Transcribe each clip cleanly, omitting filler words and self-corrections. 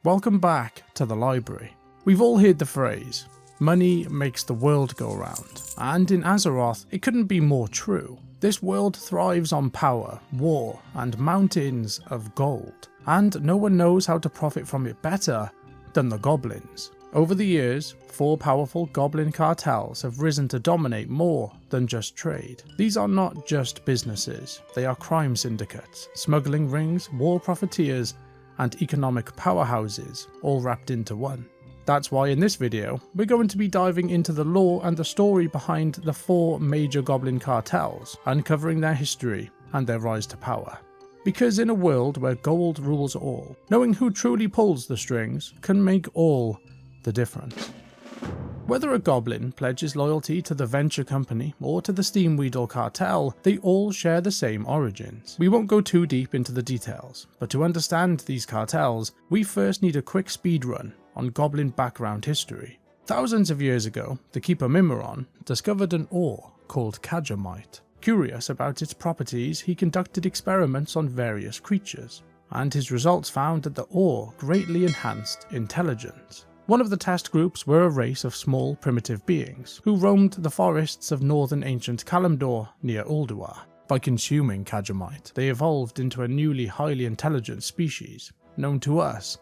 Welcome back to the library. We've all heard the phrase, money makes the world go round, and in Azeroth it couldn't be more true. This world thrives on power, war, and mountains of gold, and no one knows how to profit from it better than the goblins. Over the years, 4 powerful Goblin Cartels have risen to dominate more than just trade. These are not just businesses, they are crime syndicates, smuggling rings, war profiteers, and economic powerhouses, all wrapped into one. That's why in this video, we're going to be diving into the lore and the story behind the 4 major Goblin Cartels, uncovering their history and their rise to power. Because in a world where gold rules all, knowing who truly pulls the strings can make all the difference. Whether a goblin pledges loyalty to the venture company or to the Steamwheedle Cartel, they all share the same origins. We won't go too deep into the details, but to understand these cartels, we first need a quick speedrun on goblin background history. Thousands of years ago, the keeper Mimiron discovered an ore called Kajamite. Curious about its properties, he conducted experiments on various creatures, and his results found that the ore greatly enhanced intelligence. One of the test groups were a race of small primitive beings who roamed the forests of northern ancient Kalimdor near Ulduar. By consuming Kajamite, they evolved into a newly highly intelligent species, known to us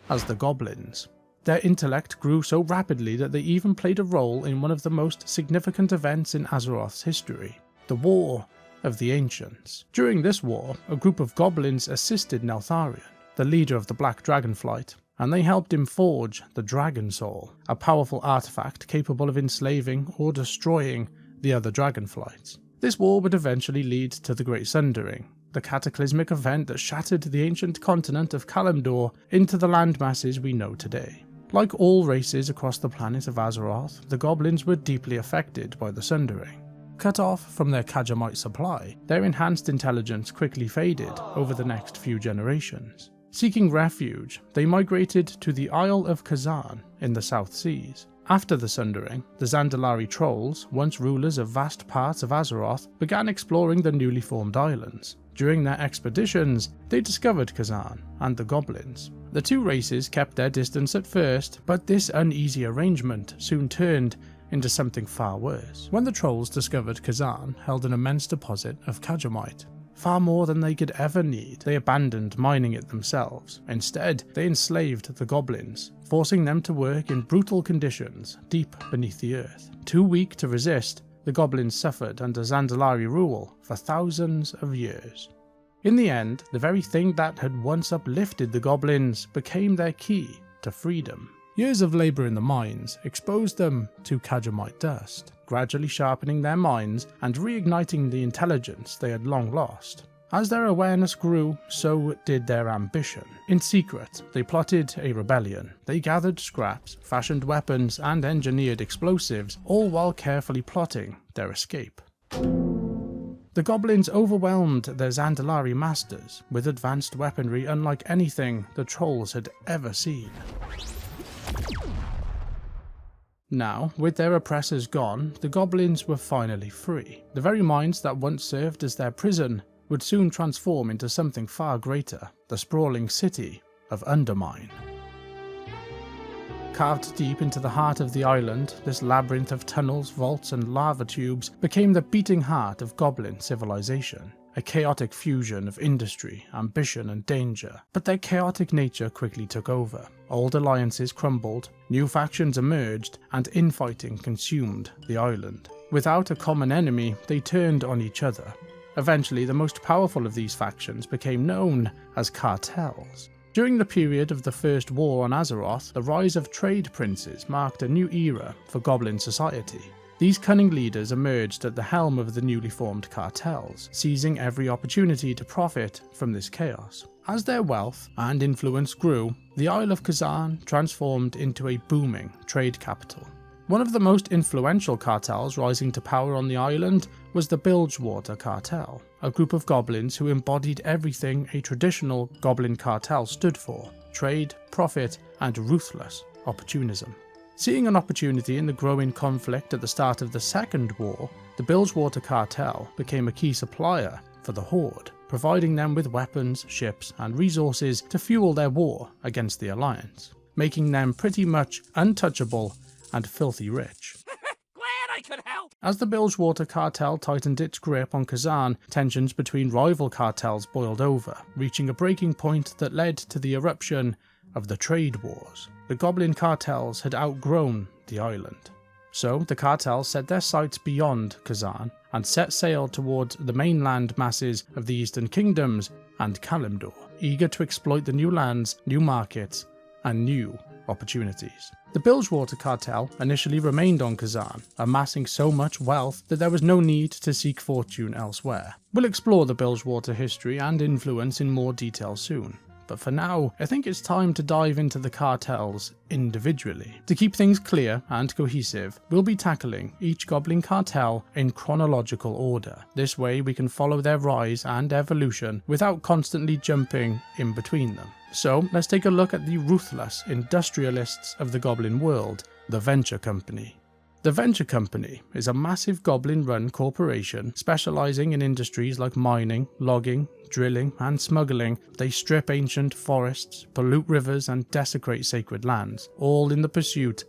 as the Goblins. Their intellect grew so rapidly that they even played a role in one of the most significant events in Azeroth's history, the War of the Ancients. During this war, a group of goblins assisted Neltharion, the leader of the Black Dragonflight, and they helped him forge the Dragon Soul, a powerful artifact capable of enslaving or destroying the other dragonflights. This war would eventually lead to the Great Sundering, the cataclysmic event that shattered the ancient continent of Kalimdor into the landmasses we know today. Like all races across the planet of Azeroth, the goblins were deeply affected by the Sundering. Cut off from their Kajamite supply, their enhanced intelligence quickly faded over the next few generations. Seeking refuge, they migrated to the Isle of Kezan in the South Seas. After the Sundering, the Zandalari trolls, once rulers of vast parts of Azeroth, began exploring the newly formed islands. During their expeditions, they discovered Kezan and the goblins. The two races kept their distance at first, but this uneasy arrangement soon turned into something far worse. When the trolls discovered Kezan held an immense deposit of Kajamite, far more than they could ever need, they abandoned mining it themselves. Instead, they enslaved the goblins, forcing them to work in brutal conditions deep beneath the earth. Too weak to resist, the goblins suffered under Zandalari rule for thousands of years. In the end, the very thing that had once uplifted the goblins became their key to freedom. Years of labour in the mines exposed them to Kajamite dust, gradually sharpening their minds and reigniting the intelligence they had long lost. As their awareness grew, so did their ambition. In secret, they plotted a rebellion. They gathered scraps, fashioned weapons, and engineered explosives, all while carefully plotting their escape. The goblins overwhelmed their Zandalari masters with advanced weaponry unlike anything the trolls had ever seen. Now, with their oppressors gone, the goblins were finally free. The very mines that once served as their prison would soon transform into something far greater, the sprawling city of Undermine. Carved deep into the heart of the island, this labyrinth of tunnels, vaults, and lava tubes became the beating heart of goblin civilization. A chaotic fusion of industry, ambition, and danger. But their chaotic nature quickly took over. Old alliances crumbled, new factions emerged, and infighting consumed the island. Without a common enemy, they turned on each other. Eventually, the most powerful of these factions became known as cartels. During the period of the First War on Azeroth, the rise of trade princes marked a new era for goblin society. These cunning leaders emerged at the helm of the newly formed cartels, seizing every opportunity to profit from this chaos. As their wealth and influence grew, the Isle of Kezan transformed into a booming trade capital. One of the most influential cartels rising to power on the island was the Bilgewater Cartel, a group of goblins who embodied everything a traditional goblin cartel stood for: trade, profit, and ruthless opportunism. Seeing an opportunity in the growing conflict at the start of the Second War, the Bilgewater Cartel became a key supplier for the Horde. providing them with weapons, ships, and resources to fuel their war against the Alliance, making them pretty much untouchable and filthy rich. I could help. As the Bilgewater Cartel tightened its grip on Kezan, tensions between rival cartels boiled over, reaching a breaking point that led to the eruption of the trade wars. The Goblin Cartels had outgrown the island. So the cartels set their sights beyond Kezan and set sail towards the mainland masses of the Eastern Kingdoms and Kalimdor, eager to exploit the new lands, new markets, and new opportunities. The Bilgewater Cartel initially remained on Kezan, amassing so much wealth that there was no need to seek fortune elsewhere. We'll explore the Bilgewater history and influence in more detail soon, but for now, I think it's time to dive into the cartels individually. To keep things clear and cohesive, we'll be tackling each Goblin Cartel in chronological order. This way we can follow their rise and evolution without constantly jumping in between them. So let's take a look at the ruthless industrialists of the Goblin world, the Venture Company. The Venture Company is a massive Goblin-run corporation specializing in industries like mining, logging, drilling, and smuggling. They strip ancient forests, pollute rivers, and desecrate sacred lands, all in the pursuit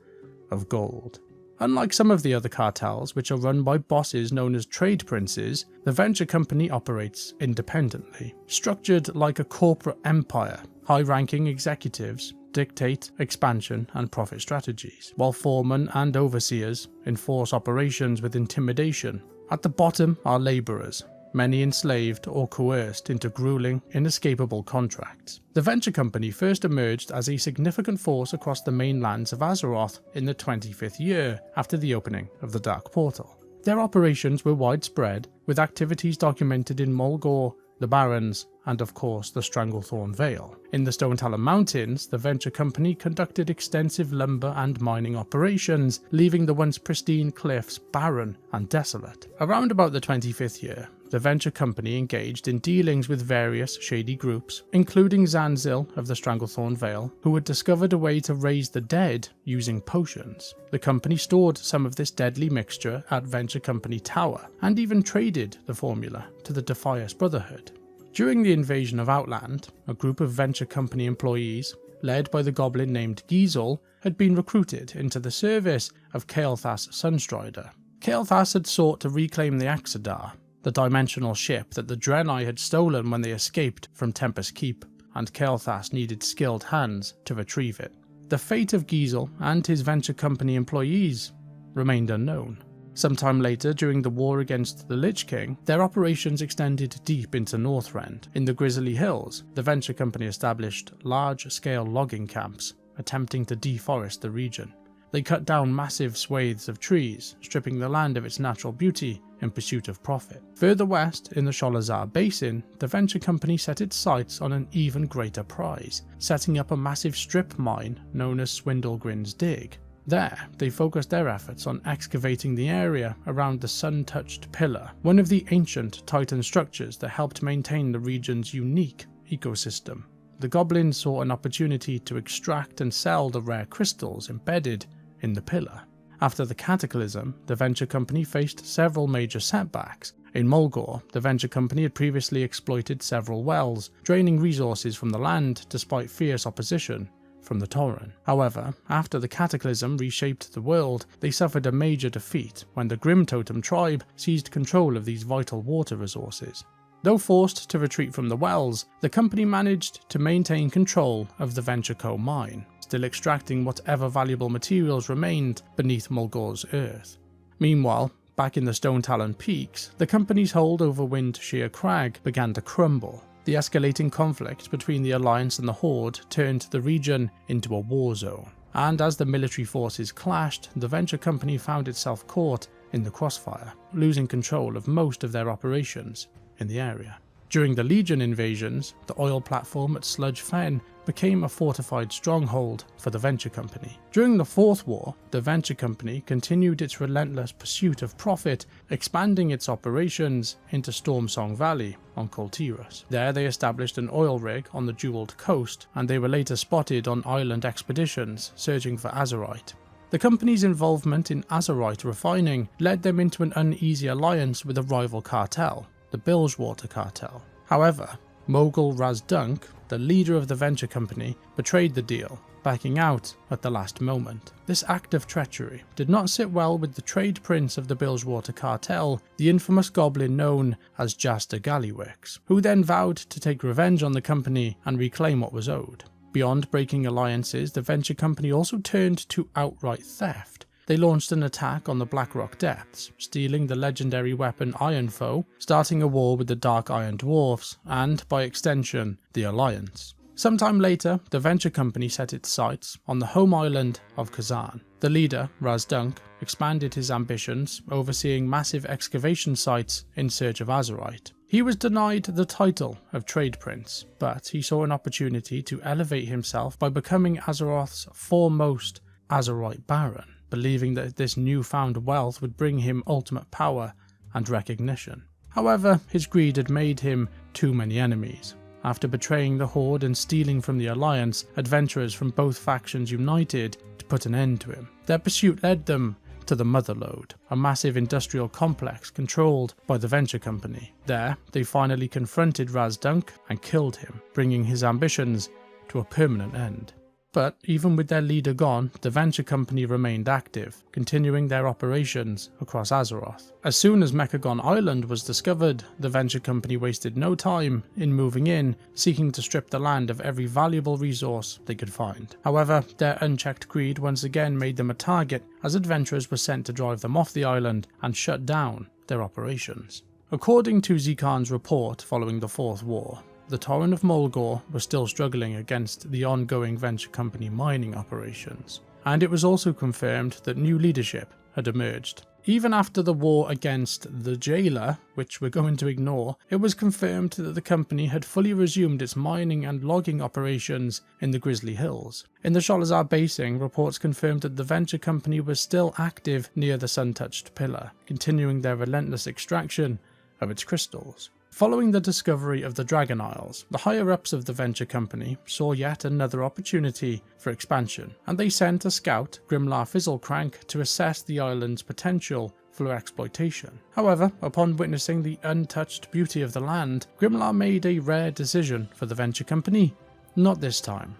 of gold. Unlike some of the other cartels, which are run by bosses known as trade princes, the Venture Company operates independently. Structured like a corporate empire, high-ranking executives dictate expansion and profit strategies, while foremen and overseers enforce operations with intimidation. At the bottom are labourers, many enslaved or coerced into grueling, inescapable contracts. The Venture Company first emerged as a significant force across the mainlands of Azeroth in the 25th year after the opening of the Dark Portal. Their operations were widespread, with activities documented in Mulgore, the Barrens, and of course the Stranglethorn Vale. In the Stone Talon Mountains, the Venture Company conducted extensive lumber and mining operations, leaving the once pristine cliffs barren and desolate. Around about the 25th year, the Venture Company engaged in dealings with various shady groups, including Zanzil of the Stranglethorn Vale, who had discovered a way to raise the dead using potions. The company stored some of this deadly mixture at Venture Company Tower, and even traded the formula to the Defias Brotherhood. During the invasion of Outland, a group of Venture Company employees, led by the goblin named Gizel, had been recruited into the service of Kael'thas Sunstrider. Kael'thas had sought to reclaim the Axadar, the dimensional ship that the Draenei had stolen when they escaped from Tempest Keep, and Kael'thas needed skilled hands to retrieve it. The fate of Gizel and his Venture Company employees remained unknown. Sometime later, during the war against the Lich King, their operations extended deep into Northrend. In the Grizzly Hills, the Venture Company established large-scale logging camps, attempting to deforest the region. They cut down massive swathes of trees, stripping the land of its natural beauty in pursuit of profit. Further west, in the Sholazar Basin, the Venture Company set its sights on an even greater prize, setting up a massive strip mine known as Swindlegrin's Dig. There, they focused their efforts on excavating the area around the Sun-Touched Pillar, one of the ancient Titan structures that helped maintain the region's unique ecosystem. The goblins saw an opportunity to extract and sell the rare crystals embedded in the pillar. After the Cataclysm, the Venture Company faced several major setbacks. In Mulgore, the Venture Company had previously exploited several wells, draining resources from the land despite fierce opposition from the Tauren. However, after the Cataclysm reshaped the world, they suffered a major defeat when the Grim Totem tribe seized control of these vital water resources. Though forced to retreat from the wells, the company managed to maintain control of the Venture Co mine, still extracting whatever valuable materials remained beneath Mulgore's earth. Meanwhile, back in the Stone Talon Peaks, the company's hold over Windshear Crag began to crumble. The escalating conflict between the Alliance and the Horde turned the region into a war zone, and as the military forces clashed, the Venture Company found itself caught in the crossfire, losing control of most of their operations in the area. During the Legion invasions, the oil platform at Sludge Fen became a fortified stronghold for the Venture Company. During the Fourth War, the Venture Company continued its relentless pursuit of profit, expanding its operations into Stormsong Valley on Kultiras. There they established an oil rig on the Jeweled Coast, and they were later spotted on island expeditions searching for azurite. The company's involvement in azurite refining led them into an uneasy alliance with a rival cartel, the Bilgewater Cartel. However, Mogul Razdunk, the leader of the venture company, betrayed the deal, backing out at the last moment. This act of treachery did not sit well with the trade prince of the Bilgewater Cartel, the infamous goblin known as Jaster Gallywix, who then vowed to take revenge on the company and reclaim what was owed. Beyond breaking alliances, the venture company also turned to outright theft. They launched an attack on the Blackrock Depths, stealing the legendary weapon Ironfoe, starting a war with the Dark Iron Dwarfs, and, by extension, the Alliance. Sometime later, the venture company set its sights on the home island of Kezan. The leader, Razdunk, expanded his ambitions, overseeing massive excavation sites in search of Azerite. He was denied the title of Trade Prince, but he saw an opportunity to elevate himself by becoming Azeroth's foremost Azerite Baron, believing that this newfound wealth would bring him ultimate power and recognition. However, his greed had made him too many enemies. After betraying the Horde and stealing from the Alliance, adventurers from both factions united to put an end to him. Their pursuit led them to the Motherlode, a massive industrial complex controlled by the venture company. There, they finally confronted Razdunk and killed him, bringing his ambitions to a permanent end. But even with their leader gone, the venture company remained active, continuing their operations across Azeroth. As soon as Mechagon Island was discovered, the venture company wasted no time in moving in, seeking to strip the land of every valuable resource they could find. However, their unchecked greed once again made them a target, as adventurers were sent to drive them off the island and shut down their operations. According to Zekan's report following the Fourth War, the Torrent of Mulgore was still struggling against the ongoing venture company mining operations, and it was also confirmed that new leadership had emerged. Even after the war against the Jailer, which we're going to ignore, it was confirmed that the company had fully resumed its mining and logging operations in the Grizzly Hills. In the Sholazar Basing, reports confirmed that the venture company was still active near the Sun-Touched Pillar, continuing their relentless extraction of its crystals. Following the discovery of the Dragon Isles, the higher-ups of the venture company saw yet another opportunity for expansion, and they sent a scout, Grimlar Fizzlecrank, to assess the island's potential for exploitation. However, upon witnessing the untouched beauty of the land, Grimlar made a rare decision for the venture company: not this time.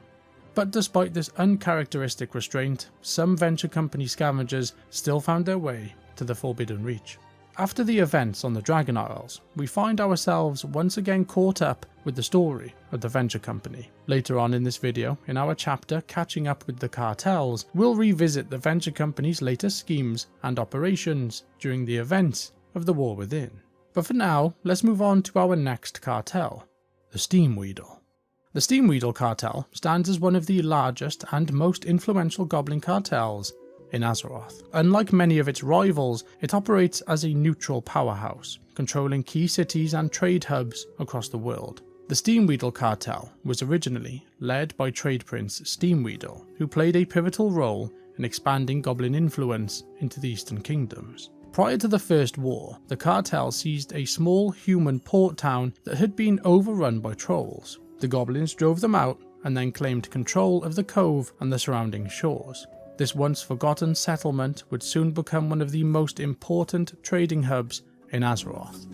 But despite this uncharacteristic restraint, some venture company scavengers still found their way to the Forbidden Reach. After the events on the Dragon Isles, we find ourselves once again caught up with the story of the venture company. Later on in this video, in our chapter Catching Up with the Cartels, we'll revisit the venture company's latest schemes and operations during the events of the War Within. But for now, let's move on to our next cartel, the Steamwheedle. The Steamwheedle Cartel stands as one of the largest and most influential Goblin Cartels in Azeroth. Unlike many of its rivals, it operates as a neutral powerhouse, controlling key cities and trade hubs across the world. The Steamwheedle Cartel was originally led by trade prince Steamwheedle, who played a pivotal role in expanding Goblin influence into the Eastern Kingdoms. Prior to the First War, the cartel seized a small human port town that had been overrun by trolls. The Goblins drove them out and then claimed control of the cove and the surrounding shores. This once forgotten settlement would soon become one of the most important trading hubs in Azeroth,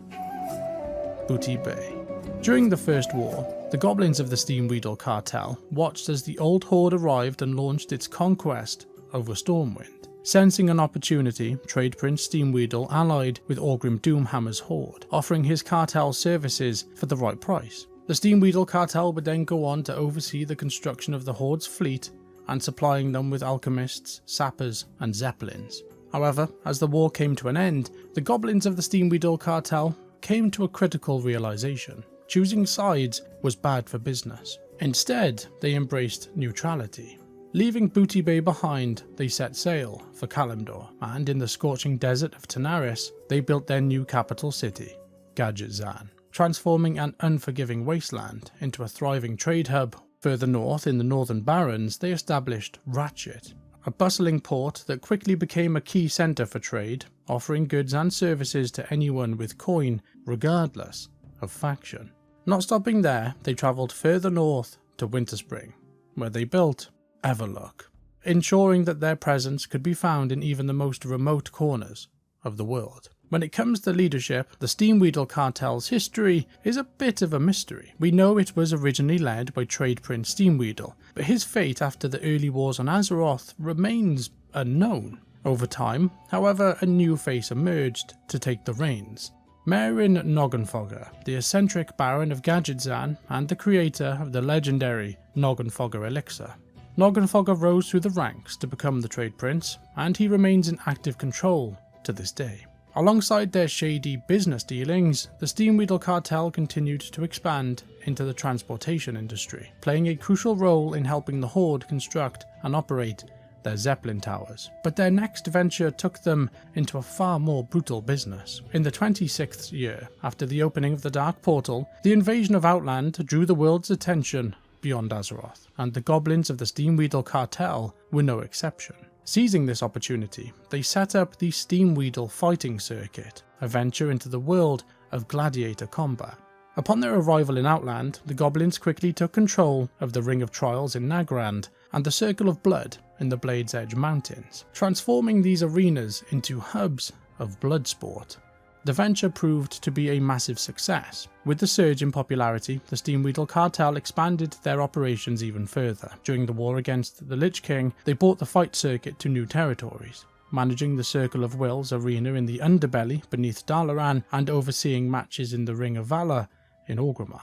Booty Bay. During the First War, the Goblins of the Steamwheedle Cartel watched as the Old Horde arrived and launched its conquest over Stormwind. Sensing an opportunity, Trade Prince Steamwheedle allied with Orgrim Doomhammer's Horde, offering his cartel services for the right price. The Steamwheedle Cartel would then go on to oversee the construction of the Horde's fleet and supplying them with alchemists, sappers, and zeppelins. However, as the war came to an end, the Goblins of the Steamwheedle Cartel came to a critical realization. Choosing sides was bad for business. Instead, they embraced neutrality. Leaving Booty Bay behind, they set sail for Kalimdor, and in the scorching desert of Tanaris, they built their new capital city, Karazhan, transforming an unforgiving wasteland into a thriving trade hub. Further north, in the Northern Barrens, they established Ratchet, a bustling port that quickly became a key centre for trade, offering goods and services to anyone with coin, regardless of faction. Not stopping there, they travelled further north to Winterspring, where they built Everlook, ensuring that their presence could be found in even the most remote corners of the world. When it comes to leadership, the Steamwheedle Cartel's history is a bit of a mystery. We know it was originally led by Trade Prince Steamwheedle, but his fate after the early wars on Azeroth remains unknown. Over time, however, a new face emerged to take the reins. Marin Noggenfogger, the eccentric Baron of Gadgetzan and the creator of the legendary Noggenfogger elixir. Noggenfogger rose through the ranks to become the Trade Prince, and he remains in active control to this day. Alongside their shady business dealings, the Steamwheedle Cartel continued to expand into the transportation industry, playing a crucial role in helping the Horde construct and operate their Zeppelin towers. But their next venture took them into a far more brutal business. In the 26th year after the opening of the Dark Portal, the invasion of Outland drew the world's attention beyond Azeroth, and the Goblins of the Steamwheedle Cartel were no exception. Seizing this opportunity, they set up the Steamwheedle Fighting Circuit, a venture into the world of gladiator combat. Upon their arrival in Outland, the Goblins quickly took control of the Ring of Trials in Nagrand and the Circle of Blood in the Blade's Edge Mountains, transforming these arenas into hubs of blood sport. The venture proved to be a massive success. With the surge in popularity, the Steamwheedle Cartel expanded their operations even further. During the war against the Lich King, they brought the fight circuit to new territories, managing the Circle of Wills arena in the underbelly beneath Dalaran and overseeing matches in the Ring of Valor in Orgrimmar.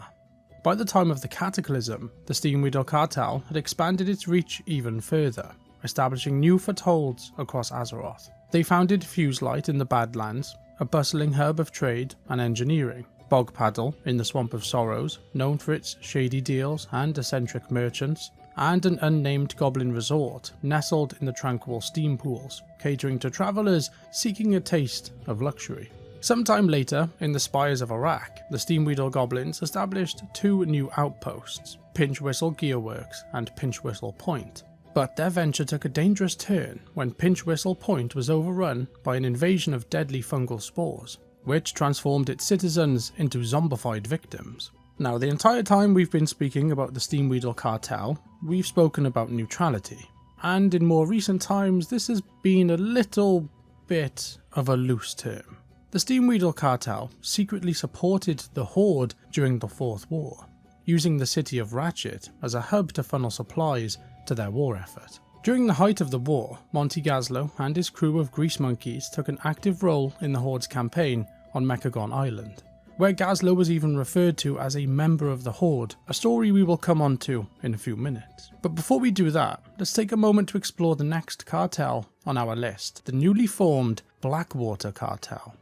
By the time of the Cataclysm, the Steamwheedle Cartel had expanded its reach even further, establishing new footholds across Azeroth. They founded Fuselight in the Badlands, a bustling hub of trade and engineering, Bogpaddle in the Swamp of Sorrows, known for its shady deals and eccentric merchants, and an unnamed goblin resort nestled in the tranquil steam pools, catering to travellers seeking a taste of luxury. Sometime later, in the Spires of Iraq, the Steamwheedle Goblins established two new outposts, Pinchwhistle Gearworks and Pinchwhistle Point. But their venture took a dangerous turn when Pinchwhistle Point was overrun by an invasion of deadly fungal spores, which transformed its citizens into zombified victims. Now, the entire time we've been speaking about the Steamwheedle Cartel, we've spoken about neutrality, and in more recent times this has been a little bit of a loose term. The Steamwheedle Cartel secretly supported the Horde during the Fourth War, using the city of Ratchet as a hub to funnel supplies to their war effort. During the height of the war, Monty Gaslow and his crew of grease monkeys took an active role in the Horde's campaign on Mechagon Island, where Gaslow was even referred to as a member of the Horde, a story we will come on to in a few minutes. But before we do that, let's take a moment to explore the next cartel on our list, the newly formed Blackwater Cartel.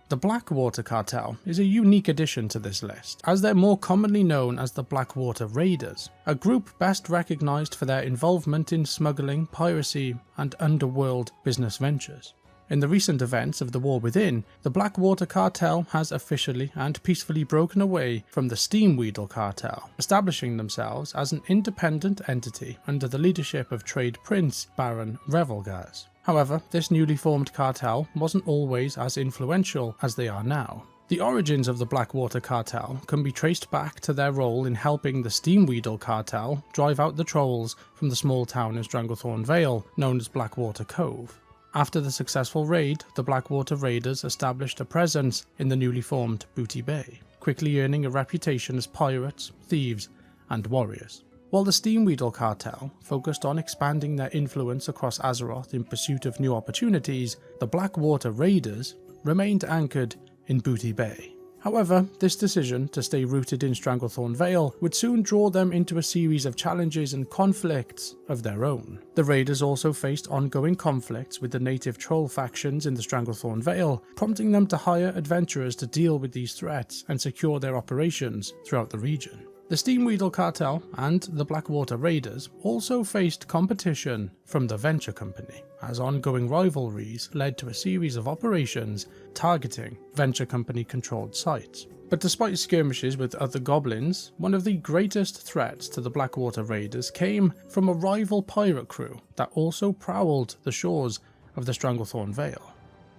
The Blackwater Cartel is a unique addition to this list, as they're more commonly known as the Blackwater Raiders, a group best recognised for their involvement in smuggling, piracy, and underworld business ventures. In the recent events of the War Within, the Blackwater Cartel has officially and peacefully broken away from the Steamwheedle Cartel, establishing themselves as an independent entity under the leadership of Trade Prince Baron Revelgaz. However, this newly formed cartel wasn't always as influential as they are now. The origins of the Blackwater Cartel can be traced back to their role in helping the Steamwheedle Cartel drive out the trolls from the small town in Stranglethorn Vale known as Blackwater Cove. After the successful raid, the Blackwater Raiders established a presence in the newly formed Booty Bay, quickly earning a reputation as pirates, thieves, and warriors. While the Steamwheedle Cartel focused on expanding their influence across Azeroth in pursuit of new opportunities, the Blackwater Raiders remained anchored in Booty Bay. However, this decision to stay rooted in Stranglethorn Vale would soon draw them into a series of challenges and conflicts of their own. The Raiders also faced ongoing conflicts with the native troll factions in the Stranglethorn Vale, prompting them to hire adventurers to deal with these threats and secure their operations throughout the region. The Steamwheedle Cartel and the Blackwater Raiders also faced competition from the Venture Company, as ongoing rivalries led to a series of operations targeting Venture Company-controlled sites. But despite skirmishes with other goblins, one of the greatest threats to the Blackwater Raiders came from a rival pirate crew that also prowled the shores of the Stranglethorn Vale,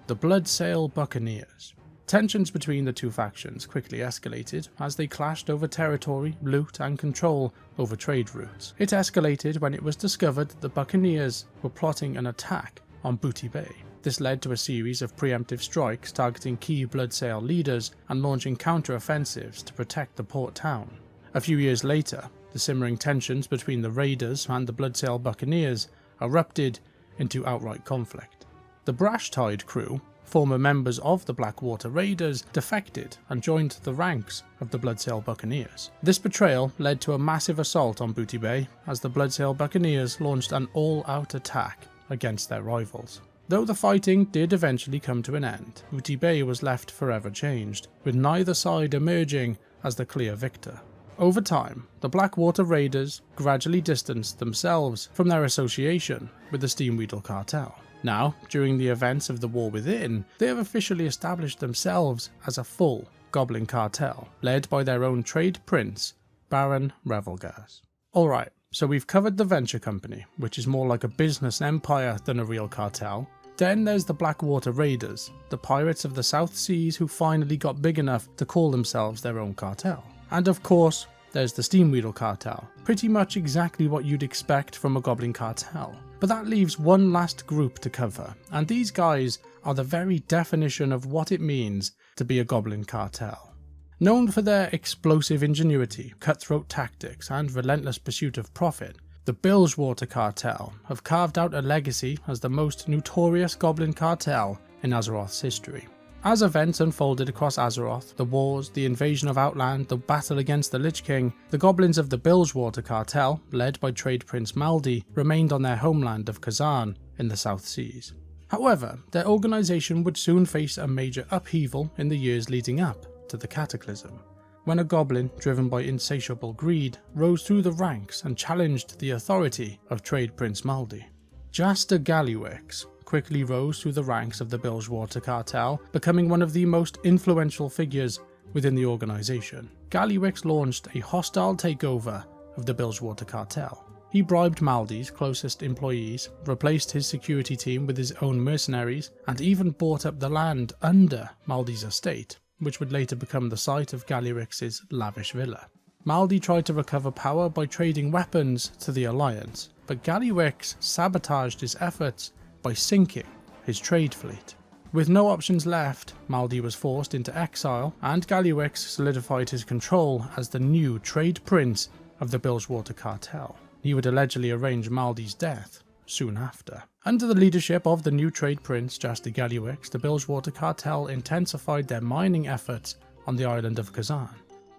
the Bloodsail Buccaneers. Tensions between the two factions quickly escalated as they clashed over territory, loot, and control over trade routes. It escalated when it was discovered that the Buccaneers were plotting an attack on Booty Bay. This led to a series of preemptive strikes targeting key Bloodsail leaders and launching counter-offensives to protect the port town. A few years later, the simmering tensions between the raiders and the Bloodsail buccaneers erupted into outright conflict. The Brashtide crew, former members of the Blackwater Raiders, defected and joined the ranks of the Bloodsail Buccaneers. This betrayal led to a massive assault on Booty Bay as the Bloodsail Buccaneers launched an all-out attack against their rivals. Though the fighting did eventually come to an end, Booty Bay was left forever changed, with neither side emerging as the clear victor. Over time, the Blackwater Raiders gradually distanced themselves from their association with the Steamwheedle Cartel. Now, during the events of the War Within, they have officially established themselves as a full Goblin Cartel, led by their own trade prince, Baron Revelgars. Alright, so we've covered the Venture Company, which is more like a business empire than a real cartel. Then there's the Blackwater Raiders, the pirates of the South Seas who finally got big enough to call themselves their own cartel. And of course, there's the Steamwheedle Cartel, pretty much exactly what you'd expect from a Goblin Cartel. But that leaves one last group to cover, and these guys are the very definition of what it means to be a Goblin Cartel. Known for their explosive ingenuity, cutthroat tactics, and relentless pursuit of profit, the Bilgewater Cartel have carved out a legacy as the most notorious Goblin Cartel in Azeroth's history. As events unfolded across Azeroth, the wars, the invasion of Outland, the battle against the Lich King, the goblins of the Bilgewater Cartel, led by Trade Prince Maldi, remained on their homeland of Kezan in the South Seas. However, their organisation would soon face a major upheaval in the years leading up to the Cataclysm, when a goblin driven by insatiable greed rose through the ranks and challenged the authority of Trade Prince Maldi. Jaster Gallywix quickly rose through the ranks of the Bilgewater Cartel, becoming one of the most influential figures within the organisation. Gallywix launched a hostile takeover of the Bilgewater Cartel. He bribed Maldi's closest employees, replaced his security team with his own mercenaries, and even bought up the land under Maldi's estate, which would later become the site of Gallywix's lavish villa. Maldi tried to recover power by trading weapons to the Alliance, but Gallywix sabotaged his efforts by sinking his trade fleet. With no options left, Maldi was forced into exile, and Gallywix solidified his control as the new trade prince of the Bilgewater Cartel. He would allegedly arrange Maldi's death soon after. Under the leadership of the new trade prince, Jaster Gallywix, the Bilgewater Cartel intensified their mining efforts on the island of Kezan.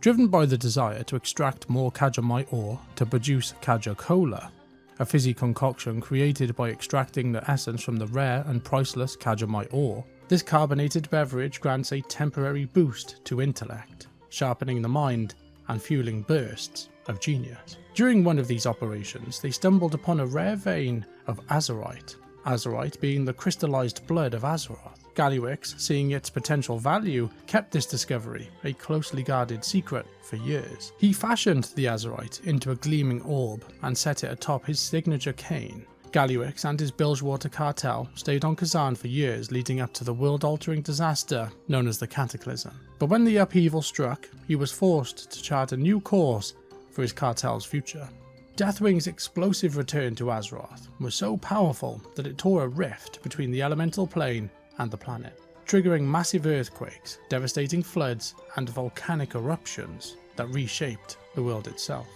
Driven by the desire to extract more Kajamite ore to produce Kaja Cola, a fizzy concoction created by extracting the essence from the rare and priceless Kajamite ore, this carbonated beverage grants a temporary boost to intellect, sharpening the mind and fueling bursts of genius. During one of these operations, they stumbled upon a rare vein of azurite, azurite being the crystallized blood of Azeroth. Gallywix, seeing its potential value, kept this discovery a closely guarded secret for years. He fashioned the azurite into a gleaming orb and set it atop his signature cane. Gallywix and his Bilgewater Cartel stayed on Kezan for years leading up to the world-altering disaster known as the Cataclysm. But when the upheaval struck, he was forced to chart a new course for his cartel's future. Deathwing's explosive return to Azeroth was so powerful that it tore a rift between the elemental plane and the planet, triggering massive earthquakes, devastating floods, and volcanic eruptions that reshaped the world itself.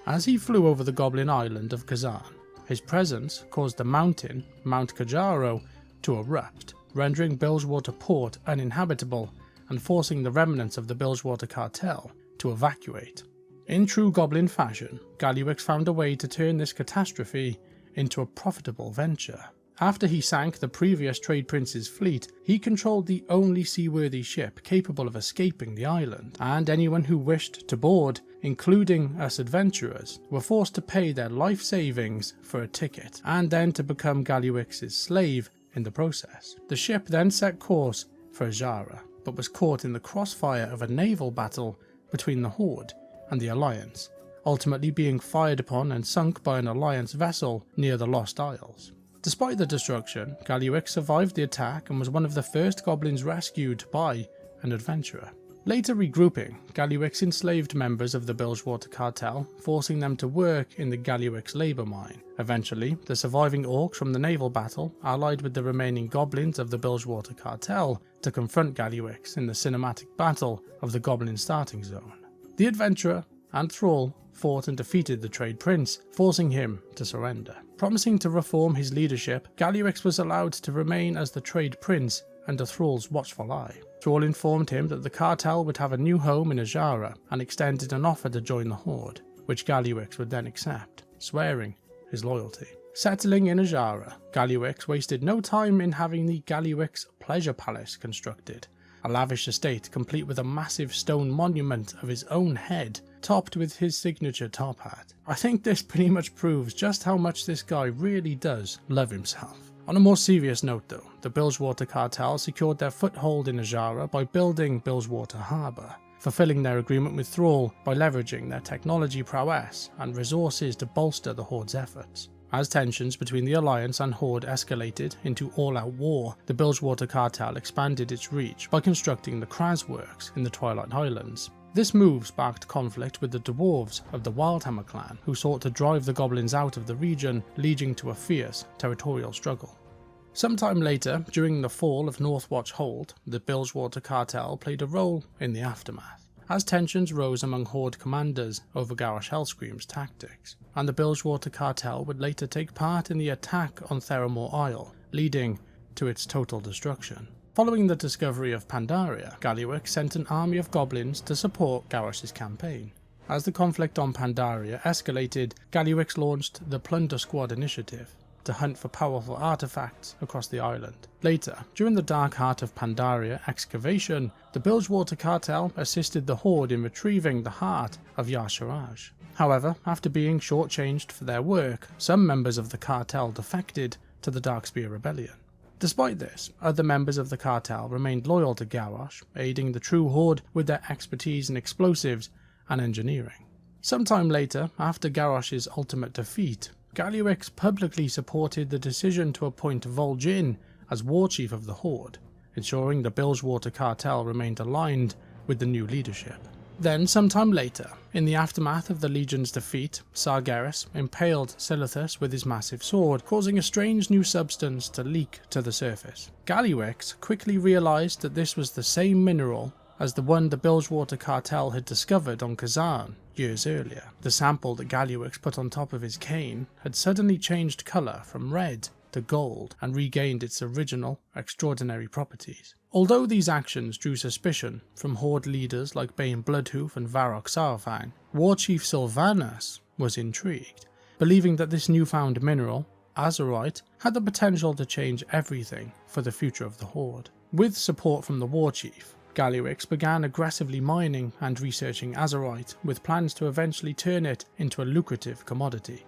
As he flew over the Goblin Island of Kezan, his presence caused the mountain, Mount Kajaro, to erupt, rendering Bilgewater Port uninhabitable and forcing the remnants of the Bilgewater Cartel to evacuate. In true Goblin fashion, Gallywix found a way to turn this catastrophe into a profitable venture. After he sank the previous trade prince's fleet, he controlled the only seaworthy ship capable of escaping the island, and anyone who wished to board, including us adventurers, were forced to pay their life savings for a ticket, and then to become Gallywix's slave in the process. The ship then set course for Azara, but was caught in the crossfire of a naval battle between the Horde and the Alliance, ultimately being fired upon and sunk by an Alliance vessel near the Lost Isles. Despite the destruction, Gallywix survived the attack and was one of the first goblins rescued by an adventurer. Later regrouping, Gallywix enslaved members of the Bilgewater Cartel, forcing them to work in the Gallywix labour mine. Eventually, the surviving orcs from the naval battle allied with the remaining goblins of the Bilgewater Cartel to confront Gallywix in the cinematic battle of the Goblin starting zone. The adventurer and thrall fought and defeated the Trade Prince, forcing him to surrender. Promising to reform his leadership, Gallywix was allowed to remain as the Trade Prince under Thrall's watchful eye. Thrall informed him that the cartel would have a new home in Azara and extended an offer to join the Horde, which Gallywix would then accept, swearing his loyalty. Settling in Azara, Gallywix wasted no time in having the Gallywix Pleasure Palace constructed, a lavish estate complete with a massive stone monument of his own head, topped with his signature top hat. I think this pretty much proves just how much this guy really does love himself. On a more serious note though, the Bilgewater Cartel secured their foothold in Azara by building Bilgewater Harbour, fulfilling their agreement with Thrall by leveraging their technology prowess and resources to bolster the Horde's efforts. As tensions between the Alliance and Horde escalated into all-out war, the Bilgewater Cartel expanded its reach by constructing the Kraz Works in the Twilight Highlands. This move sparked conflict with the dwarves of the Wildhammer clan, who sought to drive the goblins out of the region, leading to a fierce territorial struggle. Sometime later, during the fall of Northwatch Hold, the Bilgewater Cartel played a role in the aftermath, as tensions rose among Horde commanders over Garrosh Hellscream's tactics, and the Bilgewater Cartel would later take part in the attack on Theramore Isle, leading to its total destruction. Following the discovery of Pandaria, Gallywix sent an army of goblins to support Garrosh's campaign. As the conflict on Pandaria escalated, Gallywix launched the Plunder Squad initiative to hunt for powerful artifacts across the island. Later, during the Dark Heart of Pandaria excavation, the Bilgewater Cartel assisted the Horde in retrieving the heart of Yasharaj. However, after being shortchanged for their work, some members of the cartel defected to the Darkspear Rebellion. Despite this, other members of the cartel remained loyal to Garrosh, aiding the true Horde with their expertise in explosives and engineering. Sometime later, after Garrosh's ultimate defeat, Gallywix publicly supported the decision to appoint Vol'jin as war chief of the Horde, ensuring the Bilgewater Cartel remained aligned with the new leadership. Then, sometime later, in the aftermath of the Legion's defeat, Sargeras impaled Silithus with his massive sword, causing a strange new substance to leak to the surface. Gallywix quickly realised that this was the same mineral as the one the Bilgewater Cartel had discovered on Kezan years earlier. The sample that Gallywix put on top of his cane had suddenly changed colour from red to gold and regained its original extraordinary properties. Although these actions drew suspicion from Horde leaders like Bane Bloodhoof and Varrock Saurfang, War Chief Sylvanas was intrigued, believing that this newfound mineral, Azerite, had the potential to change everything for the future of the Horde. With support from the War Chief, Gallywix began aggressively mining and researching Azerite, with plans to eventually turn it into a lucrative commodity.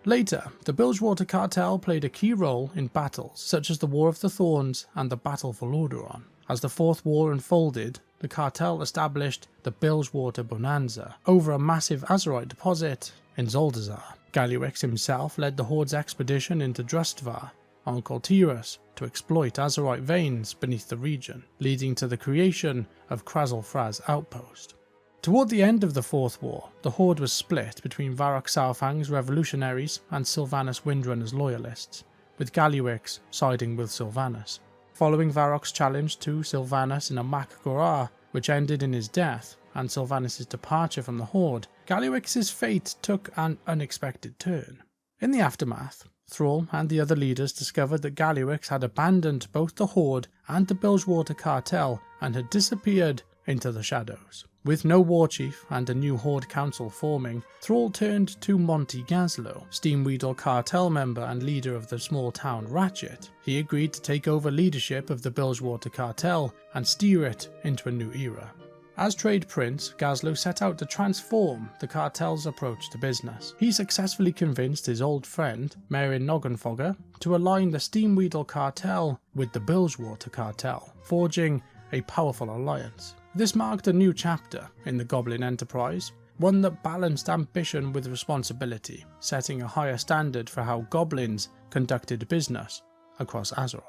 Later, the Bilgewater Cartel played a key role in battles such as the War of the Thorns and the Battle for Lordaeron. As the Fourth War unfolded, the cartel established the Bilgewater Bonanza over a massive Azerite deposit in Zuldazar. Gallywix himself led the Horde's expedition into Drustvar on Koltiras to exploit Azerite veins beneath the region, leading to the creation of Krazelfraz Outpost. Toward the end of the Fourth War, the Horde was split between Varrock Saurfang's revolutionaries and Sylvanas Windrunner's loyalists, with Gallywix siding with Sylvanas. Following Varrock's challenge to Sylvanas in a Mak Gorar, which ended in his death, and Sylvanas' departure from the Horde, Gallywix's fate took an unexpected turn. In the aftermath, Thrall and the other leaders discovered that Gallywix had abandoned both the Horde and the Bilgewater Cartel and had disappeared into the shadows. With no war chief and a new Horde council forming, Thrall turned to Monty Gazlo, Steamwheedle Cartel member and leader of the small town Ratchet. He agreed to take over leadership of the Bilgewater Cartel and steer it into a new era. As Trade Prince, Gazlo set out to transform the cartel's approach to business. He successfully convinced his old friend, Meryn Noggenfogger, to align the Steamwheedle Cartel with the Bilgewater Cartel, forging a powerful alliance. This marked a new chapter in the Goblin enterprise, one that balanced ambition with responsibility, setting a higher standard for how goblins conducted business across Azeroth.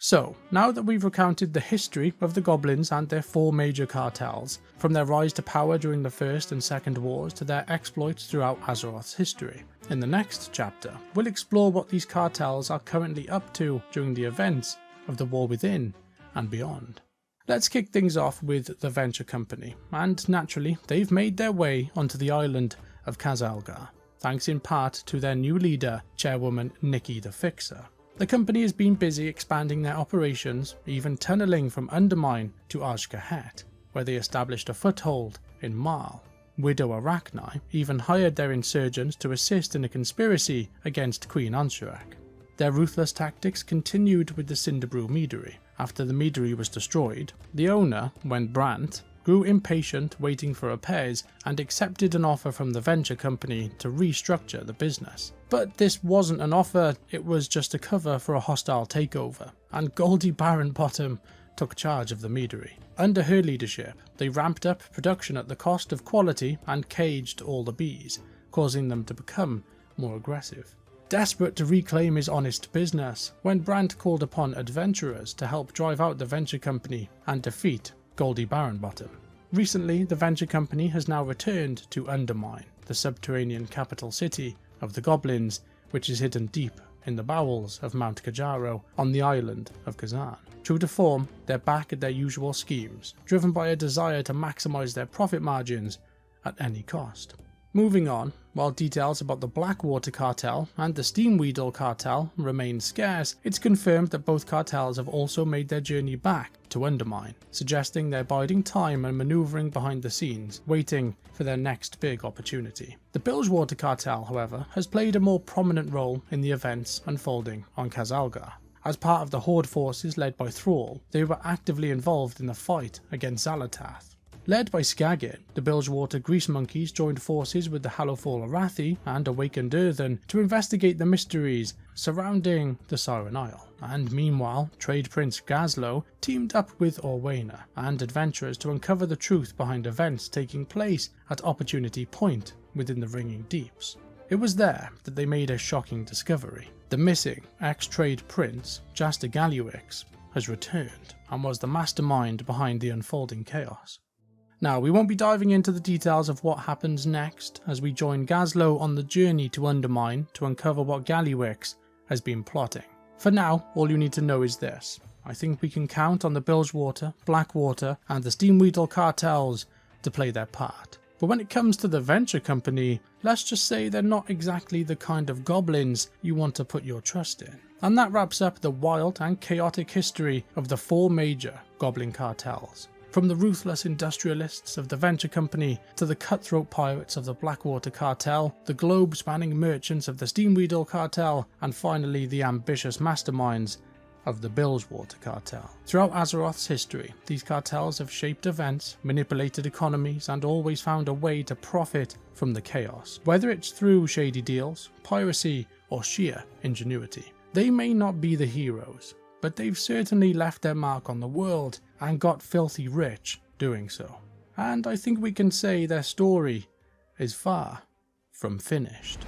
So, now that we've recounted the history of the goblins and their 4 major cartels, from their rise to power during the First and Second Wars to their exploits throughout Azeroth's history, in the next chapter, we'll explore what these cartels are currently up to during the events of the War Within and beyond. Let's kick things off with the Venture Company, and naturally, they've made their way onto the island of Kazalgar, thanks in part to their new leader, Chairwoman Nikki the Fixer. The company has been busy expanding their operations, even tunnelling from Undermine to Azj-Kahet, where they established a foothold in Marl. Widow Arachni even hired their insurgents to assist in a conspiracy against Queen Anshurak. Their ruthless tactics continued with the Cinderbrew Meadery. After the Meadery was destroyed, the owner, Wen Brandt, grew impatient waiting for repairs and accepted an offer from the Venture Company to restructure the business. But this wasn't an offer, it was just a cover for a hostile takeover, and Goldie Barrenbottom took charge of the Meadery. Under her leadership, they ramped up production at the cost of quality and caged all the bees, causing them to become more aggressive. Desperate to reclaim his honest business, when Brandt called upon adventurers to help drive out the Venture Company and defeat Goldie Barrenbottom. Recently, the Venture Company has now returned to Undermine, the subterranean capital city of the Goblins, which is hidden deep in the bowels of Mount Kajaro on the island of Kezan. True to form, they're back at their usual schemes, driven by a desire to maximise their profit margins at any cost. Moving on, while details about the Blackwater Cartel and the Steamwheedle Cartel remain scarce, it's confirmed that both cartels have also made their journey back to Undermine, suggesting they're biding time and manoeuvring behind the scenes, waiting for their next big opportunity. The Bilgewater Cartel, however, has played a more prominent role in the events unfolding on Kazalgar. As part of the Horde forces led by Thrall, they were actively involved in the fight against Xalatath. Led by Skagit, the Bilgewater Grease Monkeys joined forces with the Hallowfall Arathi and Awakened Earthen to investigate the mysteries surrounding the Siren Isle, and meanwhile, Trade Prince Gazlo teamed up with Orwena and adventurers to uncover the truth behind events taking place at Opportunity Point within the Ringing Deeps. It was there that they made a shocking discovery. The missing ex-Trade Prince, Jaster Galluix, has returned and was the mastermind behind the unfolding chaos. Now, we won't be diving into the details of what happens next as we join Gazlo on the journey to Undermine to uncover what Galluix has been plotting. For now, all you need to know is this. I think we can count on the Bilgewater, Blackwater and the Steamwheedle Cartels to play their part. But when it comes to the Venture Company, let's just say they're not exactly the kind of goblins you want to put your trust in. And that wraps up the wild and chaotic history of the 4 major Goblin Cartels. From the ruthless industrialists of the Venture Company to the cutthroat pirates of the Blackwater Cartel, the globe-spanning merchants of the Steamwheedle Cartel, and finally the ambitious masterminds of the Bilgewater Cartel. Throughout Azeroth's history, these cartels have shaped events, manipulated economies, and always found a way to profit from the chaos, whether it's through shady deals, piracy, or sheer ingenuity. They may not be the heroes, but they've certainly left their mark on the world and got filthy rich doing so. And I think we can say their story is far from finished.